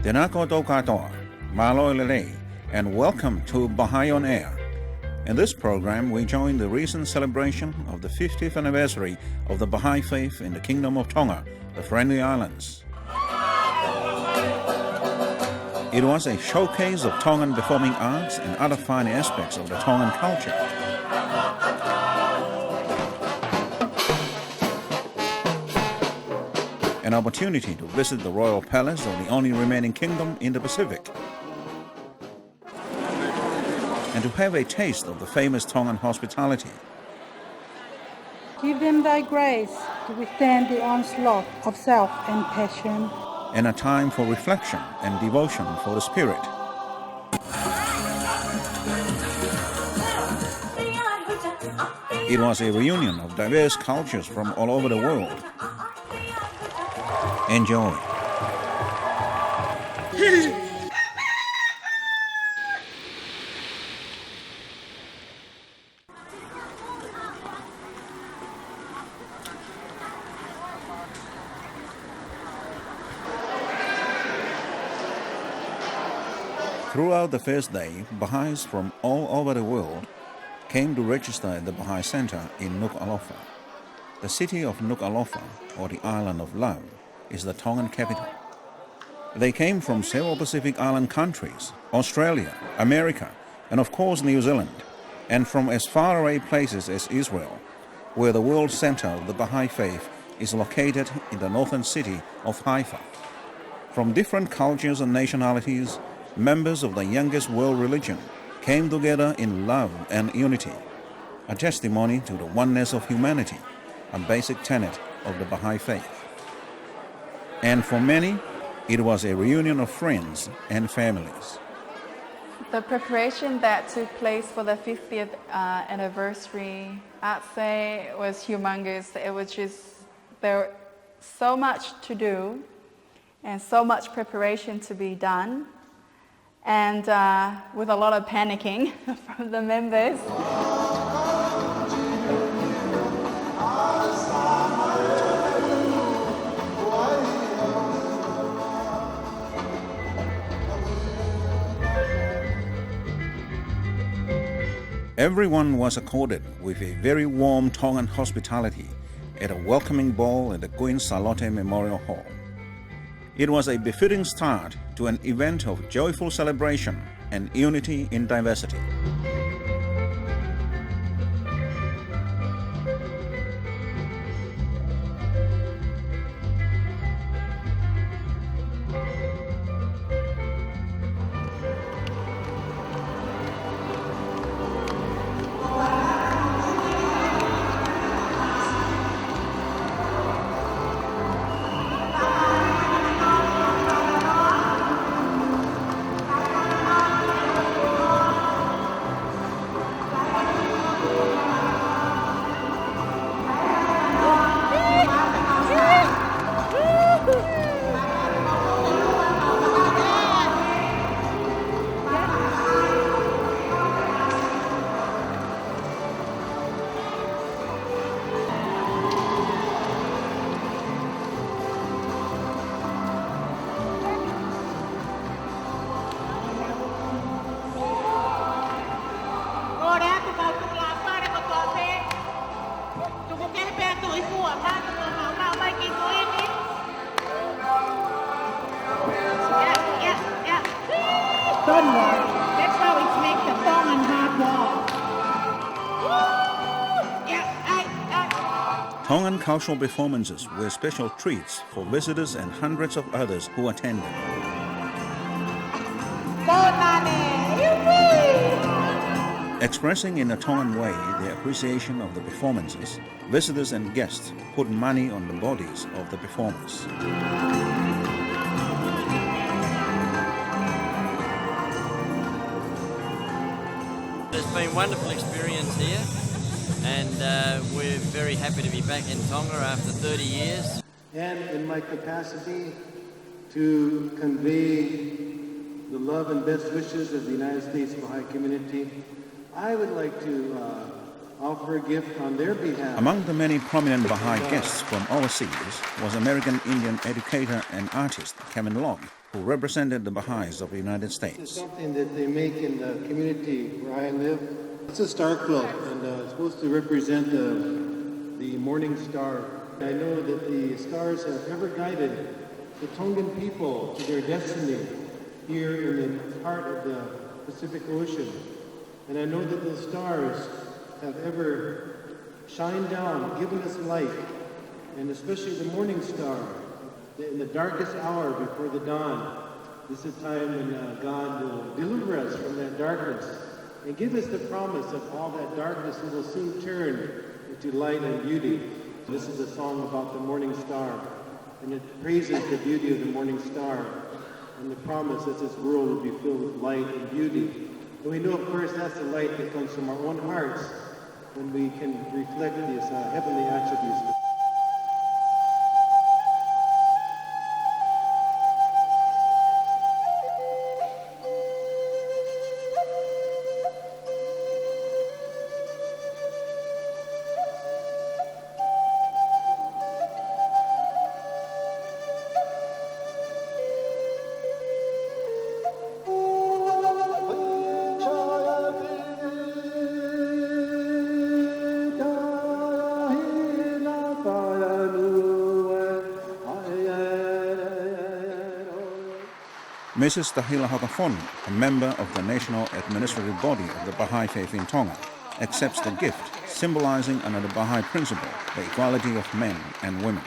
Tenako tō katoa, malo lele, and welcome to Baha'i on Air. In this program, we join the recent celebration of the 50th anniversary of the Baha'i faith in the Kingdom of Tonga, the Friendly Islands. It was a showcase of Tongan performing arts and other fine aspects of the Tongan culture. An opportunity to visit the royal palace of the only remaining kingdom in the Pacific, and to have a taste of the famous Tongan hospitality. Give them thy grace to withstand the onslaught of self and passion. And a time for reflection and devotion for the spirit. It was a reunion of diverse cultures from all over the world. Enjoy. Throughout the first day, Bahá'ís from all over the world came to register at the Baha'i Center in Nuku'alofa. The city of Nuku'alofa, or the Island of Love, is the Tongan capital. They came from several Pacific Island countries, Australia, America, and of course New Zealand, and from as far away places as Israel, where the world center of the Baha'i faith is located in the northern city of Haifa. From different cultures and nationalities, members of the youngest world religion came together in love and unity, a testimony to the oneness of humanity, a basic tenet of the Baha'i faith. And for many, it was a reunion of friends and families. The preparation that took place for the 50th anniversary, I'd say, was humongous. It was just, there was so much to do and so much preparation to be done, and with a lot of panicking from the members. Everyone was accorded with a very warm Tongan hospitality at a welcoming ball at the Queen Salote Memorial Hall. It was a befitting start to an event of joyful celebration and unity in diversity. That's how it makes the Tongan hard wall. Tongan cultural performances were special treats for visitors and hundreds of others who attended. Expressing in a Tongan way their appreciation of the performances, visitors and guests put money on the bodies of the performers. It's been a wonderful experience here, and we're very happy to be back in Tonga after 30 years. And in my capacity to convey the love and best wishes of the United States Baha'i community, I would like to offer a gift on their behalf. Among the many prominent Baha'i guests from overseas was American Indian educator and artist Kevin Long, who represented the Baha'is of the United It's States. something that they make in the community where I live. It's a star quilt, and it's supposed to represent the morning star. I know that the stars have ever guided the Tongan people to their destiny here in the heart of the Pacific Ocean. And I know that those stars have ever shined down, given us light, and especially the morning star. In the darkest hour before the dawn, this is a time when God will deliver us from that darkness and give us the promise of all that darkness that will soon turn into light and beauty. This is a song about the morning star, and it praises the beauty of the morning star and the promise that this world will be filled with light and beauty. And we know, of course, that's the light that comes from our own hearts when we can reflect these heavenly attributes. Mrs. Tahila Hakafon, a member of the national administrative body of the Baha'i faith in Tonga, accepts the gift, symbolizing another Baha'i principle, the equality of men and women.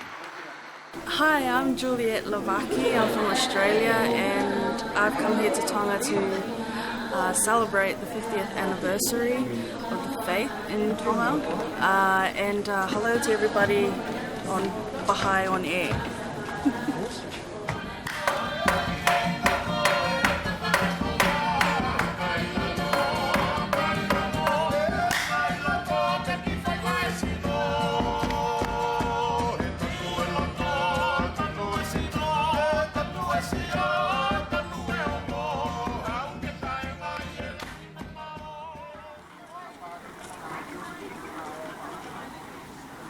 Hi, I'm Juliet Lavaki. I'm from Australia, and I've come here to Tonga to celebrate the 50th anniversary of the faith in Tonga. And hello to everybody on Baha'i on Air.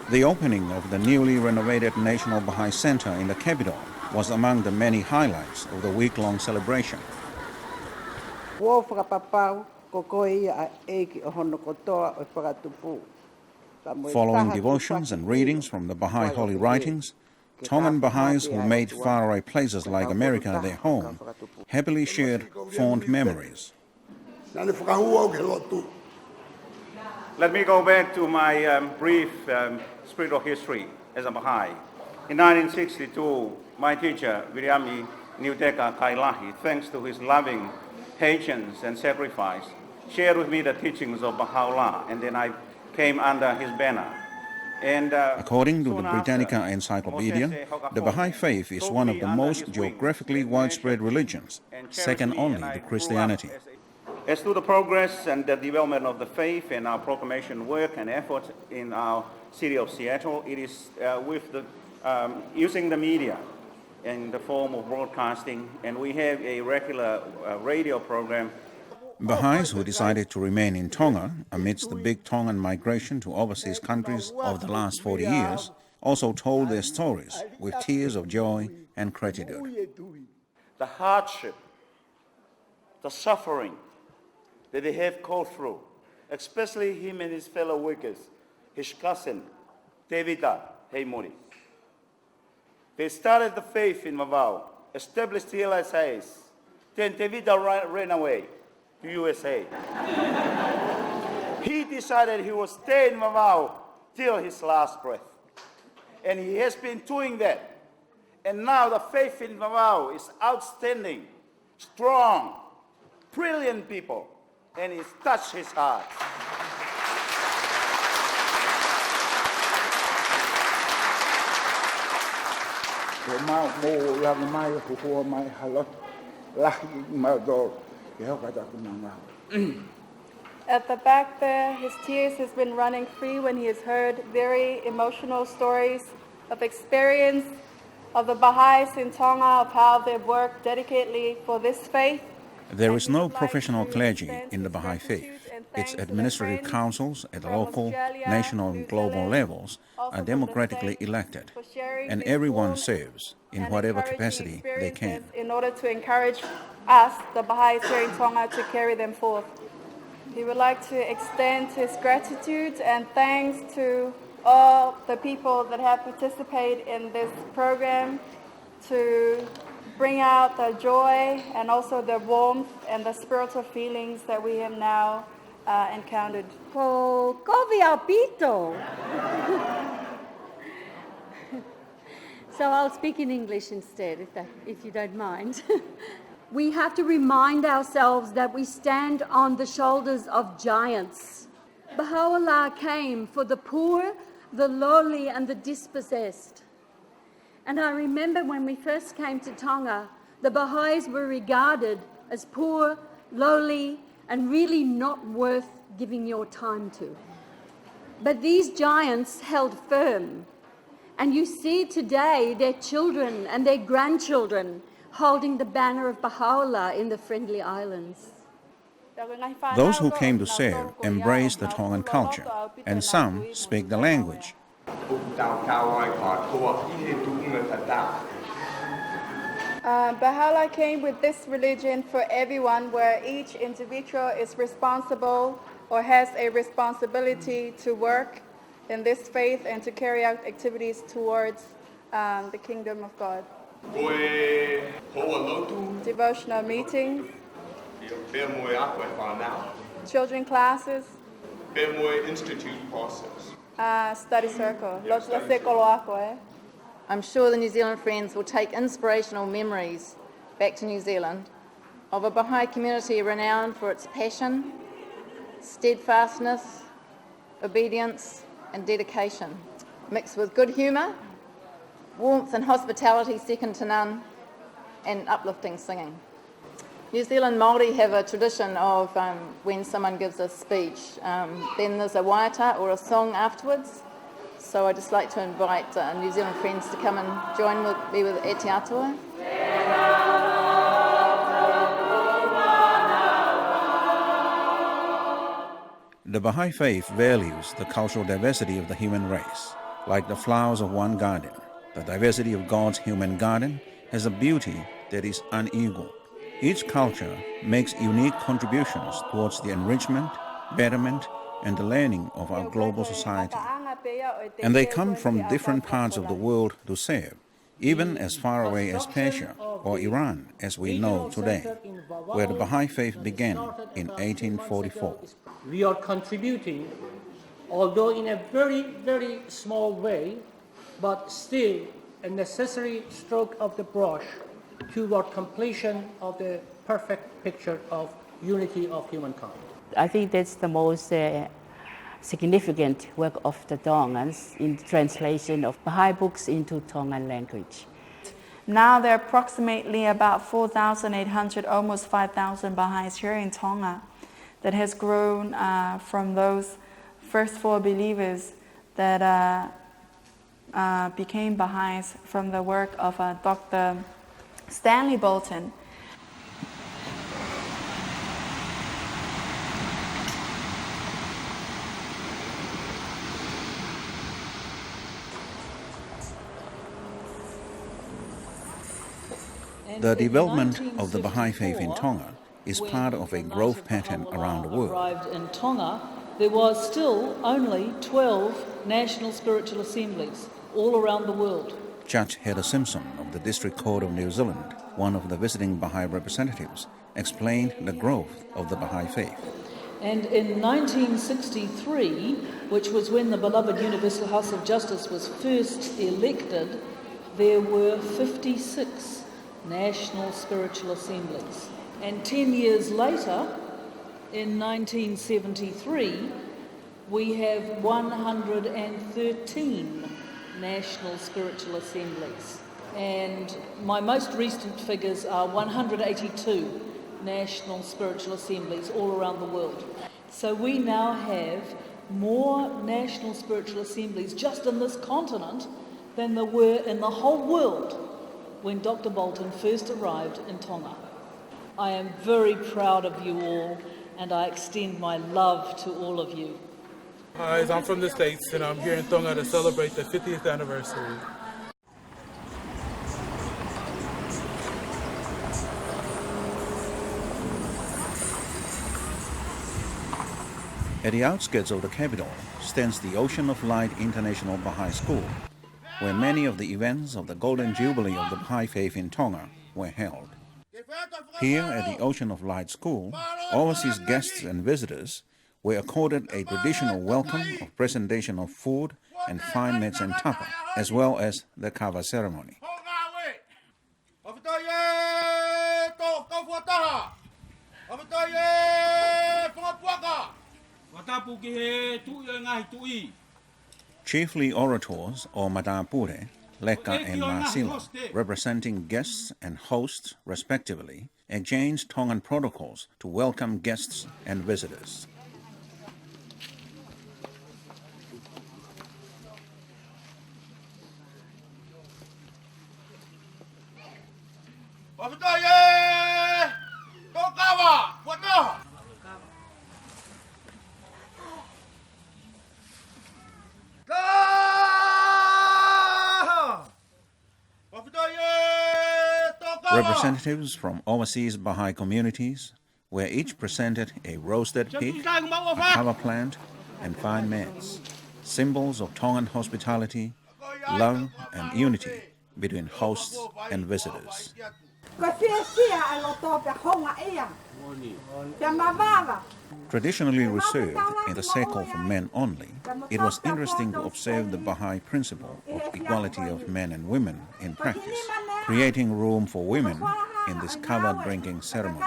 The opening of the newly renovated National Baha'i Center in the capital was among the many highlights of the week-long celebration. Following devotions and readings from the Baha'i holy writings, Tongan Baha'is who made faraway places like America their home happily shared fond memories. Let me go back to my brief spiritual history as a Baha'i. In 1962, my teacher, Viriami Niuteka Kailahi, thanks to his loving patience and sacrifice, shared with me the teachings of Baha'u'llah, and then I came under his banner. And, according to the Britannica Encyclopedia, the Baha'i faith is one of the most geographically widespread religions, second only to Christianity. As to the progress and the development of the faith and our proclamation work and efforts in our city of Seattle, it is with the using the media in the form of broadcasting, and we have a regular radio program. Baha'is who decided to remain in Tonga amidst the big Tongan migration to overseas countries of the last 40 years also told their stories with tears of joy and gratitude. The hardship, the suffering that they have gone through, especially him and his fellow workers, his cousin, Tevita Heimori. They started the faith in Mavau, established the LSAs. Then Tevita ran away to USA. He decided he would stay in Mavau till his last breath. And he has been doing that. And now the faith in Mavau is outstanding, strong, brilliant people, and it's touched his heart. At the back there, his tears has been running free when he has heard very emotional stories of experience of the Baha'is in Tonga, of how they've worked dedicatedly for this faith. There is no professional clergy in the Baha'i faith. its administrative councils at the local, national and global levels are democratically elected, and everyone serves in whatever capacity they can. In order to encourage us, the Bahá'ís here in Tonga, to carry them forth. He would like to extend his gratitude and thanks to all the people that have participated in this program to bring out the joy and also the warmth and the spiritual feelings that we have now encountered. Ko kovia pito. So I'll speak in English instead, if you don't mind. We have to remind ourselves that we stand on the shoulders of giants. Baha'u'llah came for the poor, the lowly, and the dispossessed. And I remember when we first came to Tonga, the Bahá'ís were regarded as poor, lowly, and really not worth giving your time to. But these giants held firm. And you see today their children and their grandchildren holding the banner of Baha'u'llah in the Friendly Islands. Those who came to serve embrace the Tongan culture, and some speak the language. Baha'u'llah came with this religion for everyone, where each individual is responsible or has a responsibility to work in this faith and to carry out activities towards the kingdom of God. Devotional meetings, children classes, study circle. I'm sure the New Zealand friends will take inspirational memories back to New Zealand of a Baha'i community renowned for its passion, steadfastness, obedience and dedication, mixed with good humour, warmth and hospitality second to none, and uplifting singing. New Zealand Māori have a tradition of when someone gives a speech, then there's a waiata or a song afterwards. So I'd just like to invite New Zealand friends to come and join me with E Te Atua. The Baha'i faith values the cultural diversity of the human race. Like the flowers of one garden, the diversity of God's human garden has a beauty that is unequaled. Each culture makes unique contributions towards the enrichment, betterment, and the learning of our global society. And they come from different parts of the world to serve, even as far away as Persia or Iran as we know today, where the Baha'i faith began in 1844. We are contributing, although in a very, very small way, but still a necessary stroke of the brush toward completion of the perfect picture of unity of humankind. I think that's the most significant work of the Tongans in translation of Baha'i books into Tongan language. Now there are approximately about 4,800, almost 5,000 Baha'is here in Tonga that has grown from those first four believers that became Baha'is from the work of Dr. Stanley Bolton. The development of the Baha'i faith in Tonga is part of a growth pattern around the world. Arrived in Tonga, there was still only 12 national spiritual assemblies all around the world. Judge Heather Simpson of the District Court of New Zealand, one of the visiting Baha'i representatives, explained the growth of the Baha'i faith. And in 1963, which was when the beloved Universal House of Justice was first elected, there were 56 national spiritual assemblies. And 10 years later, in 1973, we have 113 national spiritual assemblies. And my most recent figures are 182 national spiritual assemblies all around the world. So we now have more national spiritual assemblies just in this continent than there were in the whole world when Dr. Bolton first arrived in Tonga. I am very proud of you all and I extend my love to all of you. Hi, I'm from the States, and I'm here in Tonga to celebrate the 50th anniversary. At the outskirts of the capital stands the Ocean of Light International Baha'i School, where many of the events of the Golden Jubilee of the Baha'i faith in Tonga were held. Here at the Ocean of Light School, overseas guests and visitors were accorded a traditional welcome of presentation of food and fine nets and tapa, as well as the Kava ceremony. Chiefly orators or Madapure, Leka and Masila, representing guests and hosts respectively, exchanged Tongan protocols to welcome guests and visitors. Representatives from overseas Baha'i communities were each presented a roasted pig, a kava plant, and fine maize, symbols of Tongan hospitality, love, and unity between hosts and visitors. Traditionally reserved in the circle for men only, it was interesting to observe the Baha'i principle of equality of men and women in practice, creating room for women in this kava drinking ceremony.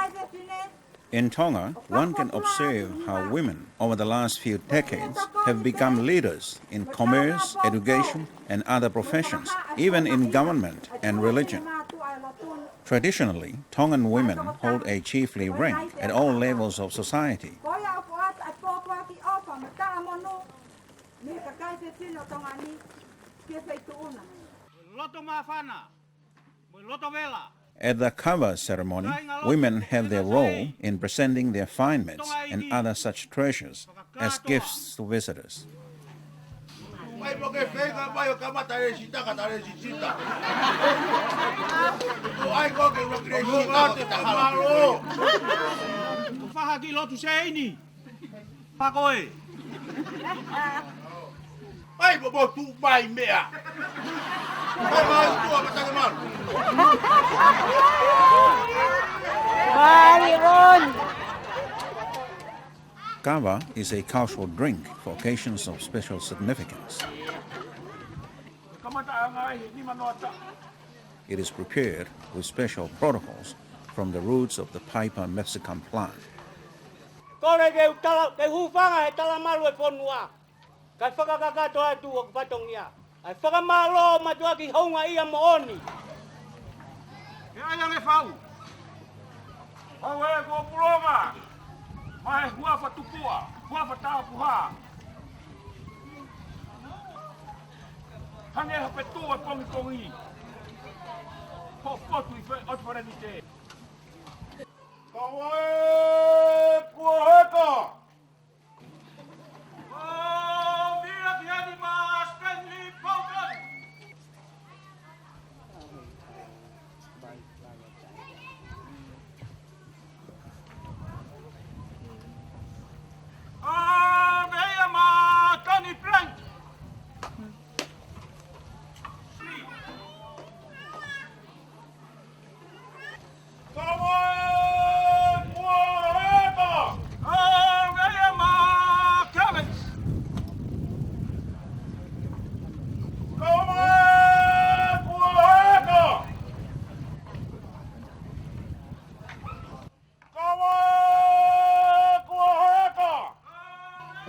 In Tonga, one can observe how women over the last few decades have become leaders in commerce, education, and other professions, even in government and religion. Traditionally, Tongan women hold a chiefly rank at all levels of society. At the Kava ceremony, women have their role in presenting their fine maize and other such treasures as gifts to visitors. Kava is a cultural drink for occasions of special significance. It is prepared with special protocols from the roots of the Piper Mexican plant.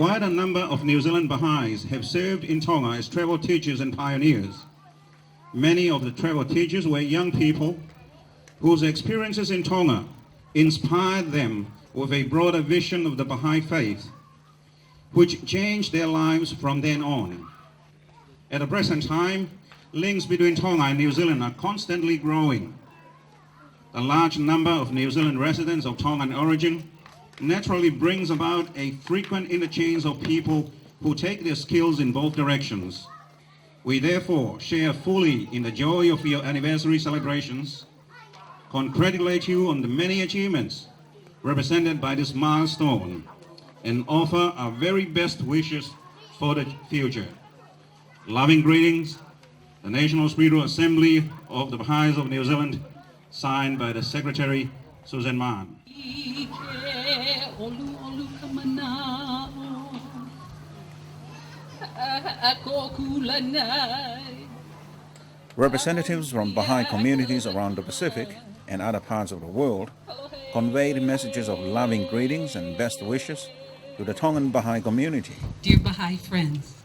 Quite a number of New Zealand Baha'is have served in Tonga as travel teachers and pioneers. Many of the travel teachers were young people whose experiences in Tonga inspired them with a broader vision of the Baha'i faith, which changed their lives from then on. At the present time, links between Tonga and New Zealand are constantly growing. A large number of New Zealand residents of Tongan origin naturally brings about a frequent interchange of people who take their skills in both directions. We therefore share fully in the joy of your anniversary celebrations, congratulate you on the many achievements represented by this milestone, and offer our very best wishes for the future. Loving greetings, the National Spiritual Assembly of the Bahá'ís of New Zealand, signed by the Secretary, Susan Mann. Representatives from Baha'i communities around the Pacific and other parts of the world conveyed messages of loving greetings and best wishes to the Tongan Baha'i community. Dear Baha'i friends,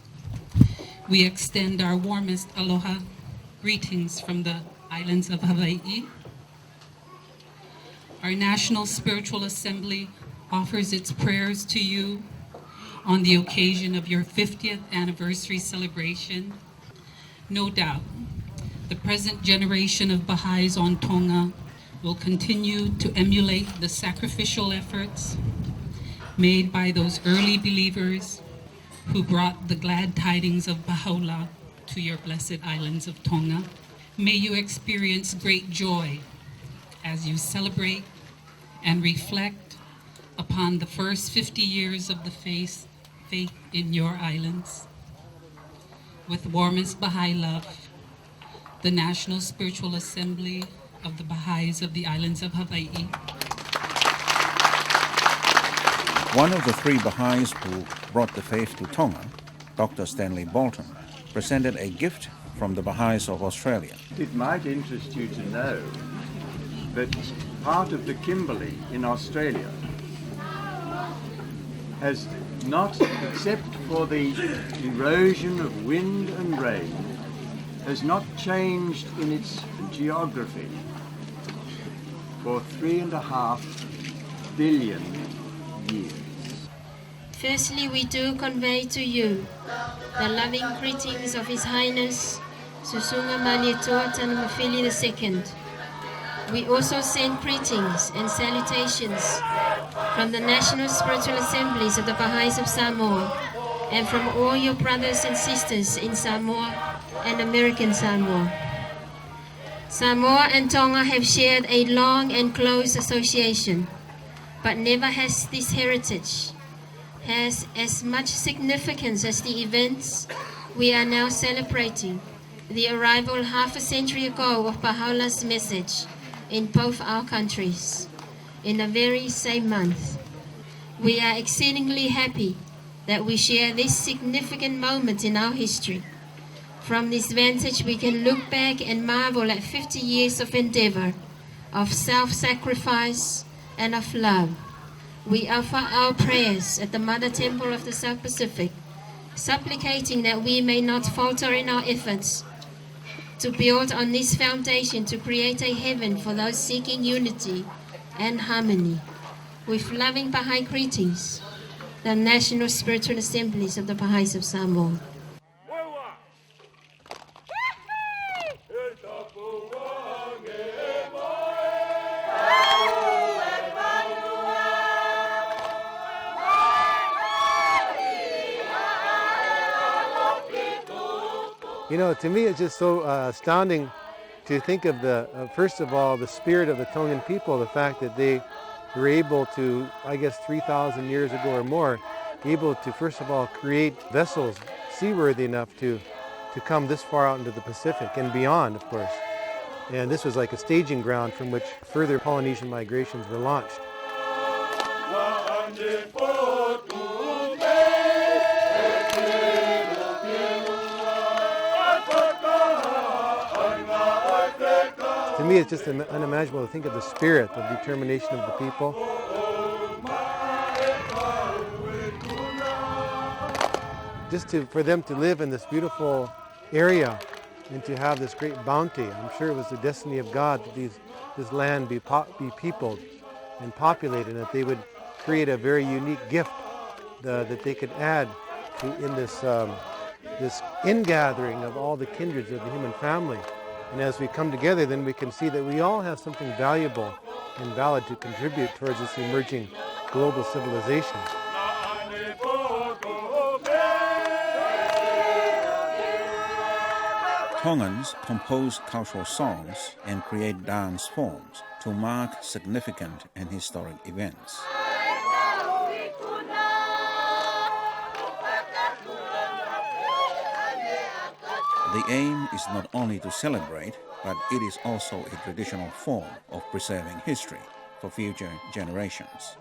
we extend our warmest aloha greetings from the islands of Hawaii. Our National Spiritual Assembly offers its prayers to you on the occasion of your 50th anniversary celebration. No doubt, the present generation of Baha'is on Tonga will continue to emulate the sacrificial efforts made by those early believers who brought the glad tidings of Baha'u'llah to your blessed islands of Tonga. May you experience great joy as you celebrate and reflect upon the first 50 years of the faith in your islands. With warmest Baha'i love, the National Spiritual Assembly of the Baha'is of the Islands of Hawaii. One of the three Baha'is who brought the faith to Tonga, Dr. Stanley Bolton, presented a gift from the Baha'is of Australia. It might interest you to know that part of the Kimberley in Australia has not, except for the erosion of wind and rain, has not changed in its geography for 3.5 billion years. Firstly, we do convey to you the loving greetings of His Highness Susunga Manitua Tanumafili II. We also send greetings and salutations from the National Spiritual Assemblies of the Baha'is of Samoa and from all your brothers and sisters in Samoa and American Samoa. Samoa and Tonga have shared a long and close association, but never has this heritage has as much significance as the events we are now celebrating, the arrival half a century ago of Baha'u'llah's message in both our countries in the very same month. We are exceedingly happy that we share this significant moment in our history. From this vantage, we can look back and marvel at 50 years of endeavor, of self-sacrifice, and of love. We offer our prayers at the Mother Temple of the South Pacific, supplicating that we may not falter in our efforts to build on this foundation to create a heaven for those seeking unity and harmony. With loving Baha'i greetings, the National Spiritual Assemblies of the Baha'is of Samoa. You know, to me it's just so astounding to think of first of all, the spirit of the Tongan people, the fact that they were able to, I guess 3,000 years ago or more, able to first of all create vessels seaworthy enough to come this far out into the Pacific and beyond, of course. And this was like a staging ground from which further Polynesian migrations were launched. To me, it's just unimaginable to think of the spirit, the determination of the people. Just for them to live in this beautiful area and to have this great bounty. I'm sure it was the destiny of God that this land be peopled and populated, and that they would create a very unique gift that they could add in this ingathering of all the kindreds of the human family. And as we come together, then we can see that we all have something valuable and valid to contribute towards this emerging global civilization. Tongans compose cultural songs and create dance forms to mark significant and historic events. The aim is not only to celebrate, but it is also a traditional form of preserving history for future generations.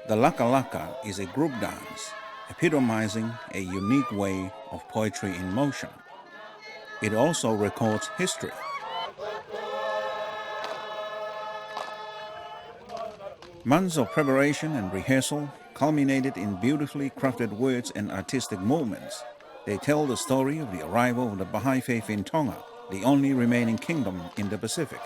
The Lakalaka is a group dance, epitomizing a unique way of poetry in motion. It also records history. Months of preparation and rehearsal culminated in beautifully crafted words and artistic movements. They tell the story of the arrival of the Baha'i faith in Tonga, the only remaining kingdom in the Pacific.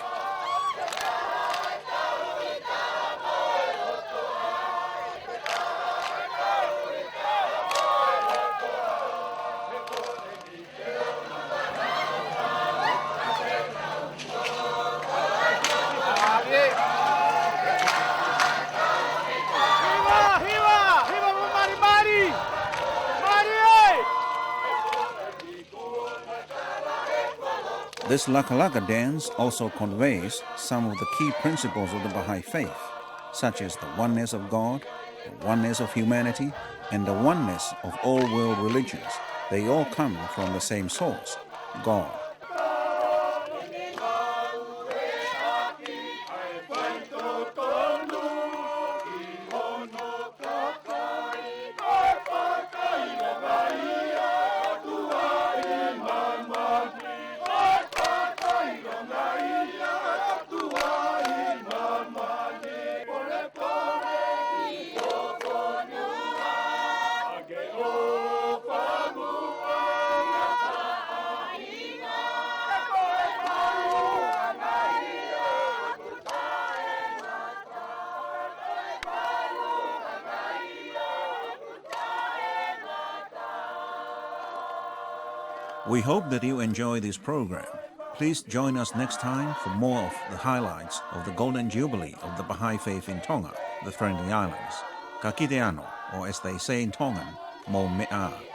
This Lakalaka dance also conveys some of the key principles of the Baha'i faith, such as the oneness of God, the oneness of humanity, and the oneness of all world religions. They all come from the same source, God. We hope that you enjoy this program. Please join us next time for more of the highlights of the Golden Jubilee of the Baha'i faith in Tonga, the Friendly Islands. Ka kite ano, or as they say in Tongan, mo mea.